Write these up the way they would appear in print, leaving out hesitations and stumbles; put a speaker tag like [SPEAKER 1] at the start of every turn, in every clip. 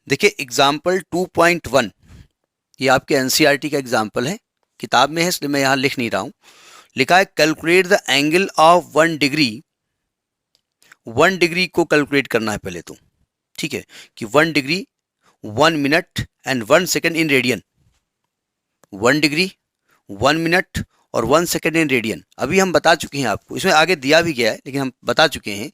[SPEAKER 1] देखिए एग्जाम्पल 2.1, ये आपके एनसीईआरटी का एग्जाम्पल है, किताब में है इसलिए मैं यहाँ लिख नहीं रहा हूँ। लिखा है calculate the angle of 1 degree. 1 degree को कैलकुलेट करना है पहले तो, ठीक है, कि 1 degree 1 minute and 1 second in radian. 1 degree 1 minute और 1 सेकेंड इन रेडियन। अभी हम बता चुके हैं आपको, इसमें आगे दिया भी गया है लेकिन हम बता चुके हैं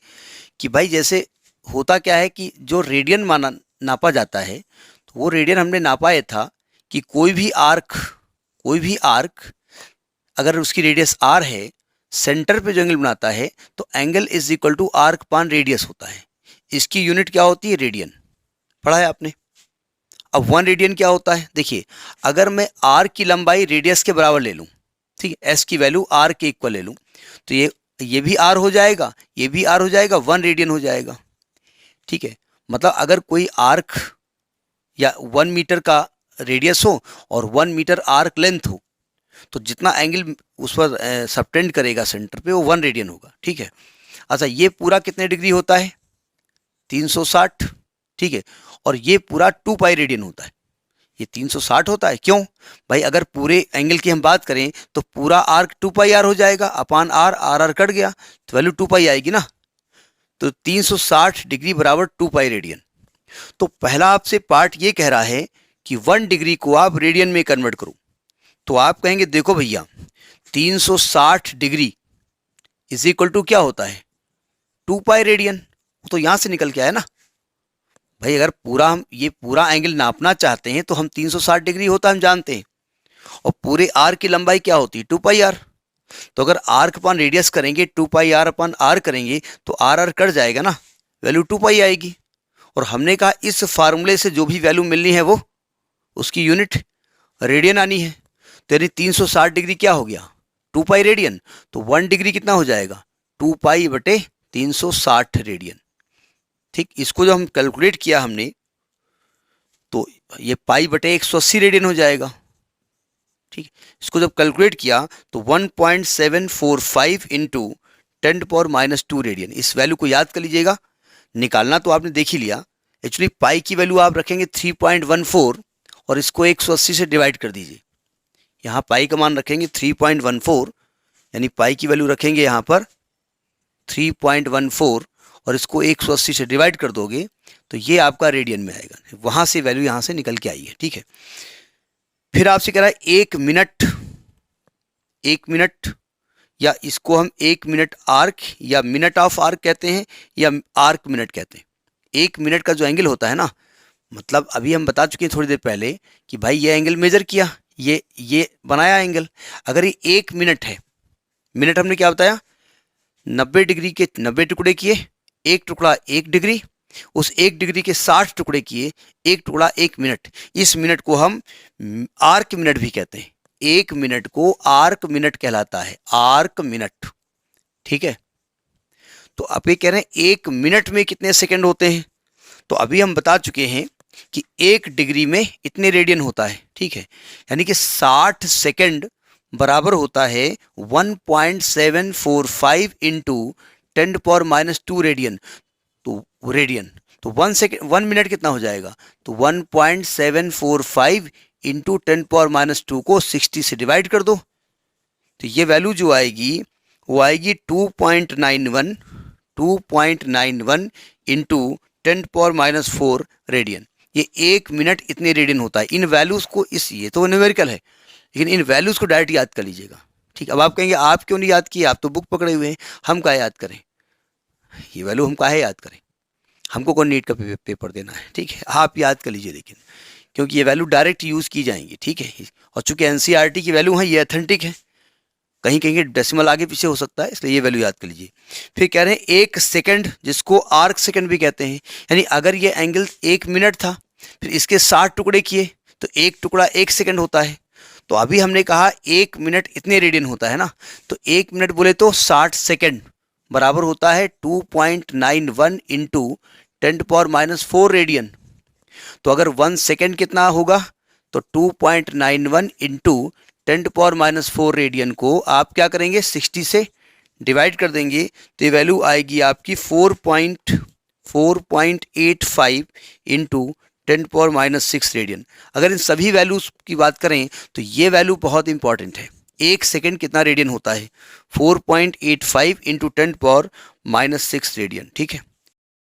[SPEAKER 1] कि भाई जैसे होता क्या है कि जो रेडियन माना नापा जाता है, तो वो रेडियन हमने नापा ये था कि कोई भी आर्क अगर उसकी रेडियस आर है, सेंटर पे जो एंगल बनाता है तो angle is equal to arc upon radius होता है। इसकी यूनिट क्या होती है? रेडियन। पढ़ा है आपने। अब 1 रेडियन क्या होता है? देखिए, अगर मैं आर की लंबाई रेडियस के बराबर ले लूँ, ठीक है, एस की वैल्यू आर के इक्वल ले लूँ, तो ये भी आर हो जाएगा, ये भी आर हो जाएगा, 1 रेडियन हो जाएगा। ठीक है, मतलब अगर कोई आर्क या 1 मीटर का रेडियस हो और 1 मीटर आर्क लेंथ हो, तो जितना एंगल उस पर सबटेंड करेगा सेंटर पे वो 1 रेडियन होगा। ठीक है, अच्छा ये पूरा कितने डिग्री होता है? 360। ठीक है, और ये पूरा 2 पाई रेडियन होता है। ये 360 होता है, क्यों भाई? अगर पूरे एंगल की हम बात करें तो पूरा आर्क 2 पाई आर हो जाएगा, upon R, are are cut गया तो वैल्यू 2 पाई आएगी ना। तो 360 डिग्री बराबर 2 पाई रेडियन। तो पहला आपसे पार्ट ये कह रहा है कि 1 डिग्री को आप रेडियन में कन्वर्ट करो। तो आप कहेंगे देखो भैया 360 डिग्री इज इक्वल टू क्या होता है? 2 पाई रेडियन। तो यहां से निकल के आया ना भाई। अगर पूरा हम ये पूरा एंगल नापना चाहते हैं तो हम 360 डिग्री होता हम जानते हैं, और पूरे आर की लंबाई क्या होती है? 2 पाई आर। तो अगर आर्क अपन रेडियस करेंगे 2 पाई आर अपन आर करेंगे तो आर आर कट जाएगा ना, वैल्यू 2 पाई आएगी। और हमने कहा इस फार्मूले से जो भी वैल्यू मिलनी है वो उसकी यूनिट रेडियन आनी है। तो यानी 360 डिग्री क्या हो गया? 2 पाई रेडियन। तो 1 डिग्री कितना हो जाएगा? 2 पाई/360 रेडियन। ठीक, इसको जो हम कैलकुलेट किया हमने तो ये पाई/180 रेडियन हो जाएगा। ठीक, इसको जब कैलकुलेट किया तो 1.745 इंटू 10⁻² रेडियन। इस वैल्यू को याद कर लीजिएगा, निकालना तो आपने देख ही लिया। एक्चुअली पाई की वैल्यू आप रखेंगे 3.14 और इसको 180 से डिवाइड कर दीजिए। यहाँ पाई का मान रखेंगे 3.14, यानी पाई की वैल्यू रखेंगे यहाँ पर 3.14 और इसको 180 से डिवाइड कर दोगे तो ये आपका रेडियन में आएगा। वहाँ से वैल्यू यहाँ से निकल के आई है। ठीक है, फिर आपसे कह रहा है 1 मिनट, 1 मिनट, या इसको हम 1 मिनट आर्क या मिनट ऑफ आर्क कहते हैं या आर्क मिनट कहते हैं। 1 मिनट का जो एंगल होता है ना, मतलब अभी हम बता चुके हैं थोड़ी देर पहले कि भाई ये एंगल मेजर किया, ये बनाया एंगल। अगर ये 1 मिनट है, मिनट हमने क्या बताया? 90 डिग्री के 90 टुकड़े किए, एक टुकड़ा 1 डिग्री, उस 1 डिग्री के 60 टुकड़े किए, एक टुकड़ा 1 मिनट। इस मिनट को हम आर्क मिनट भी कहते हैं। 1 मिनट को आर्क मिनट कहलाता है, आर्क मिनट। ठीक है, तो आप ये कह रहे हैं 1 मिनट में कितने सेकंड होते हैं? तो अभी हम बता चुके हैं कि 1 डिग्री में इतने रेडियन होता है। ठीक है, यानी कि 60 सेकंड बराबर होता है 1.745 इंटू 10⁻² रेडियन। तो रेडियन, तो 1 मिनट कितना हो जाएगा? तो 1.745 इंटू 10⁻² को 60 से डिवाइड कर दो, तो ये वैल्यू जो आएगी वो आएगी 2.91 इंटू 10⁻⁴ रेडियन। ये 1 मिनट इतने रेडियन होता है। इन वैल्यूज को, इस ये तो न्यूमेरिकल है लेकिन इन वैल्यूज को डायरेक्ट याद कर लीजिएगा। ठीक, अब आप कहेंगे आप क्यों नहीं याद किए, आप तो बुक पकड़े हुए हैं। हम क्या याद करें? ये वैल्यू हम काहे याद करें? हमको कौन नीट का पेपर देना है? ठीक है, आप याद कर लीजिए लेकिन, क्योंकि ये वैल्यू डायरेक्ट यूज़ की जाएंगी। ठीक है, और चूंकि एनसीईआरटी की वैल्यू है ये अथेंटिक है, कहीं कहीं डेसिमल आगे पीछे हो सकता है, इसलिए ये वैल्यू याद कर लीजिए। फिर कह रहे हैं 1 सेकंड, जिसको आर्क सेकंड भी कहते हैं, यानी अगर ये एंगल 1 मिनट था फिर इसके 60 टुकड़े किए तो एक टुकड़ा 1 सेकंड होता है। तो अभी हमने कहा 1 मिनट इतने रेडियन होता है ना, तो 1 मिनट बोले तो 60 सेकंड बराबर होता है 2.91 इंटू 10⁻⁴ रेडियन। तो अगर 1 सेकंड कितना होगा? तो 2.91 इंटू 10⁻⁴ रेडियन को आप क्या करेंगे? 60 से डिवाइड कर देंगे, तो ये वैल्यू आएगी आपकी 4.85 इंटू 10⁻⁻6 रेडियन। अगर इन सभी वैल्यूज की बात करें तो ये वैल्यू बहुत इंपॉर्टेंट है। एक सेकेंड कितना रेडियन होता है? 4.85 इंटू 10⁻⁻6 रेडियन। ठीक है,